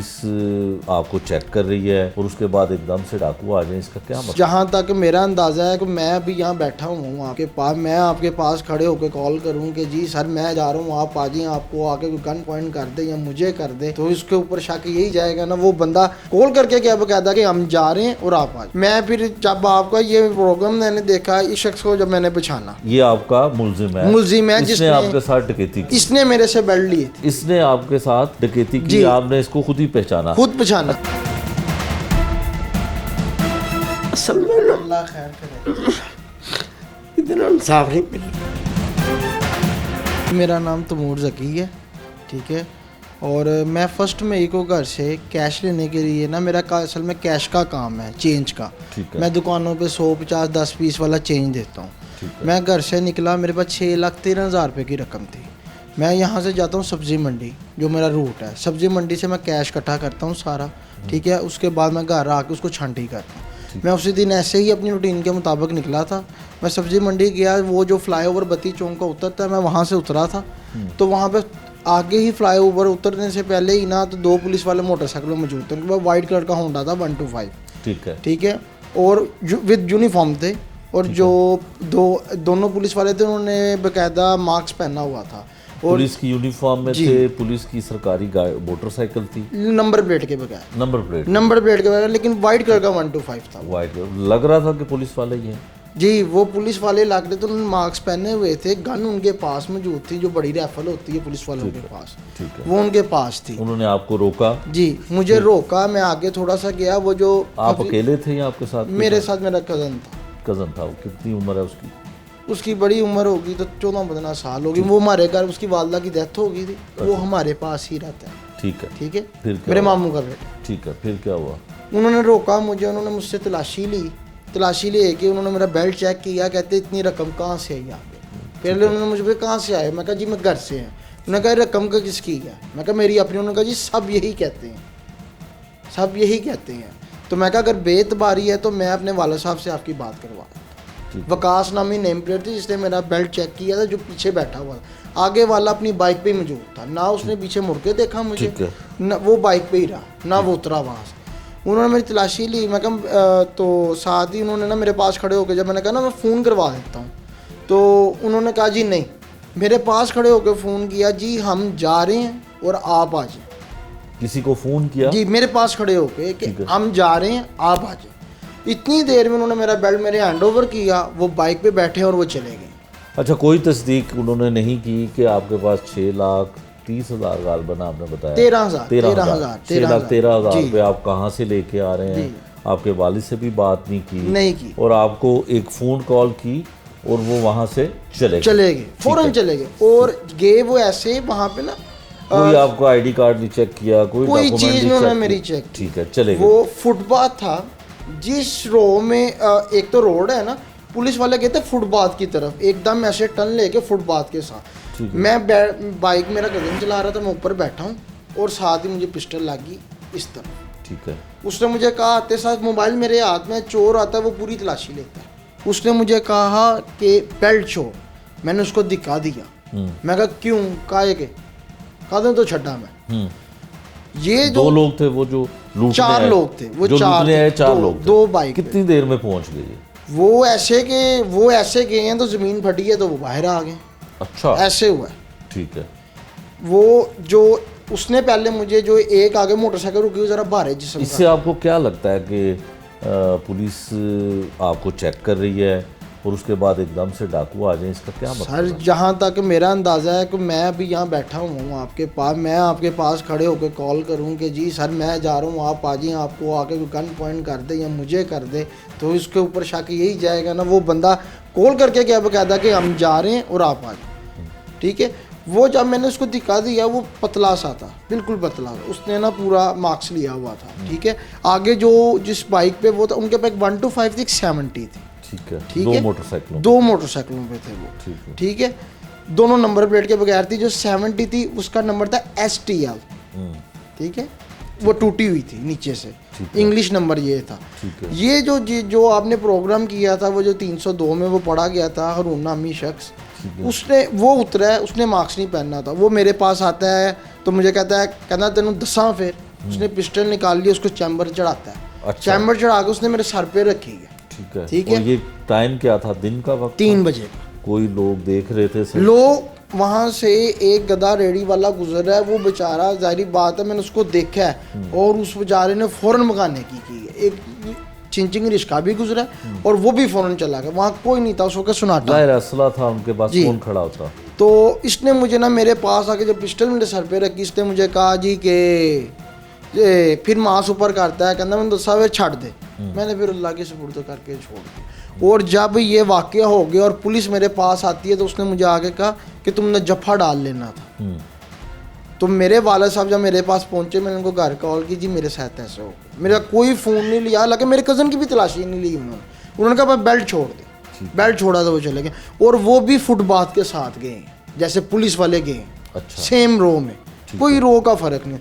Police आपको check कर रही है और उसके बाद एकदम से डाकू आ जाए, इसका क्या मतलब? जहाँ तक मेरा अंदाज़ा है कि मैं अभी यहाँ बैठा हूँ आपके पास, मैं आपके पास खड़े होकर कॉल करूँ कि जी सर मैं जा रहा हूँ, आप आ जाइए, आपको आके कोई गन पॉइंट कर दे या मुझे कर दे, तो इसके ऊपर शक यही जाएगा ना, वो बंदा कॉल करके क्या कहता कि हम जा रहे हैं और आप आ जाए। मैं फिर जब आपका ये प्रोग्राम मैंने देखा, इस शख्स को जब मैंने पहचाना, ये आपका मुलजिम है जिसने आपके साथ डकैती की, इसने मेरे से बेल्ट लिए थे, इसने आपके साथ डकैती की, आपने इसको खुद ही पहचाना? खुद पहचाना। असल में अल्लाह खैर करे, इतना इंसाफ नहीं मिल। मेरा नाम तैमूर ज़की है, ठीक है, और मैं फर्स्ट मई को घर से कैश लेने के लिए ना, मेरा असल में कैश का काम है, चेंज का। मैं दुकानों पे 100, 50, 10 पीस वाला चेंज देता हूँ। मैं घर से निकला, मेरे पास 6,13,000 रुपये की रकम थी। मैं यहाँ से जाता हूँ सब्ज़ी मंडी, जो मेरा रूट है, सब्ज़ी मंडी से मैं कैश इकट्ठा करता हूँ सारा, ठीक है, उसके बाद मैं घर आके उसको छांटी करता हूँ। मैं उसी दिन ऐसे ही अपनी रूटीन के मुताबिक निकला था। मैं सब्ज़ी मंडी गया, वो जो फ्लाईओवर बत्ती चौक का उतरता है, मैं वहाँ से उतरा था। तो वहाँ पे आगे ही फ्लाईओवर उतरने से पहले ही ना, तो 2 पुलिस वाले मोटरसाइकिल में मौजूद थे, उनके पास वाइट कलर का होंडा था 125, ठीक है, और विद यूनिफॉर्म थे, और जो दोनों पुलिस वाले थे उन्होंने बाकायदा मास्क पहना हुआ था, और पुलिस की यूनिफॉर्म में थे, पुलिस की सरकारी मोटरसाइकिल थी, नंबर प्लेट के बगैर, नंबर प्लेट के बगैर, लेकिन वाइट कलर का 125 था। वाइट लग रहा था कि पुलिस वाले ही हैं। जी, वो पुलिस वाले लग रहे थे, उन्होंने मास्क पहने हुए थे, गन उनके पास मौजूद थी, जो बड़ी राइफल होती है पुलिस वालों के पास, वो उनके पास थी। उन्होंने आपको रोका? जी, मुझे रोका, मैं आगे थोड़ा सा गया। वो जो आप अकेले थे या आपके साथ? मेरे साथ मेरा कज़न था। वो कितनी उम्र है उसकी? उसकी बड़ी उम्र होगी, तो 14-15 साल होगी। वो हमारे घर, उसकी वालदा की डेथ हो गई थी, वो हमारे पास ही रहता है। ठीक है, फिर मेरे मामू का बेटा। ठीक है, फिर क्या हुआ? उन्होंने रोका मुझे, उन्होंने मुझसे तलाशी ले के उन्होंने मेरा बेल्ट चेक किया, कहते इतनी रकम कहाँ से आई यहाँ पे। पहले उन्होंने मुझे कहाँ से आए, मैं कहा जी मैं घर से हैं। उन्होंने कहा रकम का किसकी है, मैं कहा मेरी अपनी। उन्होंने कहा जी सब यही कहते हैं। तो मैं कहा अगर बेतबारी है तो मैं अपने वाला साहब से आपकी बात करवा। वकास नामी नेम प्लेट थी, जिसने मेरा बेल्ट चेक किया था, जो पीछे बैठा हुआ था। आगे वाला अपनी बाइक पे ही मौजूद था, ना उसने पीछे मुड़ के देखा मुझे, ना वो बाइक पे ही रहा, ना वो उतरा वहाँ से। उन्होंने मेरी तलाशी ली, मैं कहा तो साथ ही उन्होंने ना मेरे पास खड़े होकर, जब मैंने कहा ना मैं फ़ोन करवा देता हूँ, तो उन्होंने कहा जी नहीं। मेरे पास खड़े होकर फ़ोन किया, जी हम जा रहे हैं और आप आ जाए। किसी को फ़ोन किया? जी, मेरे पास खड़े होकर कि हम जा रहे हैं, आप आ जाए। इतनी देर में उन्होंने मेरा बेल्ट मेरे हैंड ओवर किया, वो बाइक पे बैठे और वो चले गए। अच्छा, कोई तस्दीक उन्होंने नहीं की कि आपके पास 6,30,000 गालबन आपने बताया? 13,000 रुपये आप कहाँ से लेके आ रहे हैं? आपके वालिद से भी बात नहीं की, और आपको एक फ़ोन कॉल की और वो वहाँ से चले गए, फ़ौरन चले गए। और गए वो ऐसे वहाँ पे ना, कोई आपको आईडी कार्ड नहीं चेक किया, कोई चीज़ उन्होंने मेरी चेक, ठीक है, चले गए। वो फुटपाथ था, जिस रो में एक तो रोड है ना, पुलिस वाले कहते हैं फुटपाथ की तरफ, एकदम ऐसे टर्न लेके फुटपाथ के साथ। मैं बाइक, मेरा कज़न चला रहा था, मैं ऊपर बैठा हूँ, और साथ ही मुझे पिस्टल लगी इस तरफ, ठीक है। उसने मुझे कहा आते साथ मोबाइल मेरे हाथ में, चोर आता है वो पूरी तलाशी लेता है। उसने मुझे कहा कि बेल्ट शो, मैंने उसको दिखा दिया। मैं कहा क्यों, काहे के, कदम तो छड्डा मैं। ये 2 लोग थे वो जो लूटने 4 लोग थे, वो 4 लोग थे। 2 बाइक। कितनी देर में पहुंच गए? वो ऐसे गए हैं तो ज़मीन फटी है तो वो बाहर आ गए। अच्छा, ऐसे हुआ है, ठीक है। वो जो उसने पहले मुझे, जो एक आगे मोटरसाइकिल रुकी, ज़रा भारे जिस्म। इससे आपको क्या लगता है कि पुलिस आपको चेक कर रही है और उसके बाद एकदम से डाकू आ जाए, इसका क्या मतलब? सर, जहाँ तक मेरा अंदाज़ा है कि मैं अभी यहाँ बैठा हूँ आपके पास, मैं आपके पास खड़े होकर कॉल करूँ कि जी सर मैं जा रहा हूँ, आप आ जाइए, आपको आके कोई गन पॉइंट कर दे या मुझे कर दे, तो इसके ऊपर शक यही जाएगा ना, वो बंदा कॉल करके क्या कहता कि हम जा रहे हैं और आप आ जाए, ठीक है। वो जब मैंने उसको दिखा दिया, वो पतला सा था, बिल्कुल पतला, उसने ना पूरा मार्क्स लिया हुआ था, ठीक है। आगे जो जिस बाइक पे वो था, उनके पास 125 थी, 70 थी, ठीक है। 2 मोटरसाइकिलों पे थे वो, ठीक है। दोनों नंबर प्लेट के बगैर थी। जो 70 थी उसका नंबर था STL, ठीक है, वो टूटी हुई थी नीचे से, इंग्लिश नंबर ये था। ये जो आपने प्रोग्राम किया था, वो जो 302 में वो पढ़ा गया था, हारून नामी शख्स, उसने वो उतरा है, उसने मास्क नहीं पहनना था। वो मेरे पास आता है तो मुझे कहता तेनू दसा फिर उसने पिस्टल निकाल लिया, उसको चैम्बर चढ़ाता है। अच्छा। चैम्बर चढ़ा के उसने मेरे सर पे रखी है। ठीक है, ठीक है। और ये टाइम क्या था, दिन का वक्त? 3 बजे का। कोई लोग देख रहे थे सर? लोग वहाँ से एक गधा रेडी वाला गुजर रहा है, वो बेचारा, जाहिर बात है मैंने उसको देखा है, और उस बेचारे ने फ़ौरन भगाने की है। एक चिंचिंग रिश्का भी गुजरा है और वो भी फ़ौरन चला गया। वहाँ कोई नहीं था उस वक्त, सुनाटा। जाहिर असला था उनके पास, कौन खड़ा होता? तो इसने मुझे ना मेरे पास आके जब पिस्टल मेरे सर पे रखी, इसने मुझे कहा जी कि फिर मांस ऊपर करता है, कहना मैंने दसा वे छड़ दे। मैंने फिर अल्लाह के सुपुर्द करके छोड़ दिया। और जब ये वाक़या हो गया और पुलिस मेरे पास आती है, तो उसने मुझे आके कहा कि तुमने जफ़ा डाल लेना था। तो मेरे वाला साहब जब मेरे पास पहुंचे, मैंने उनको घर कॉल की, जी मेरे साथ ऐसे हो गया। मेरा कोई फ़ोन नहीं लिया, हालांकि मेरे कज़न की भी तलाशी नहीं ली उन्होंने कहा मैं बेल्ट छोड़ दे। बेल्ट छोड़ा तो वो चले गए, और वो भी फुटपाथ के साथ गए जैसे पुलिस वाले गए। अच्छा। सेम रो में, कोई रो का फ़र्क नहीं।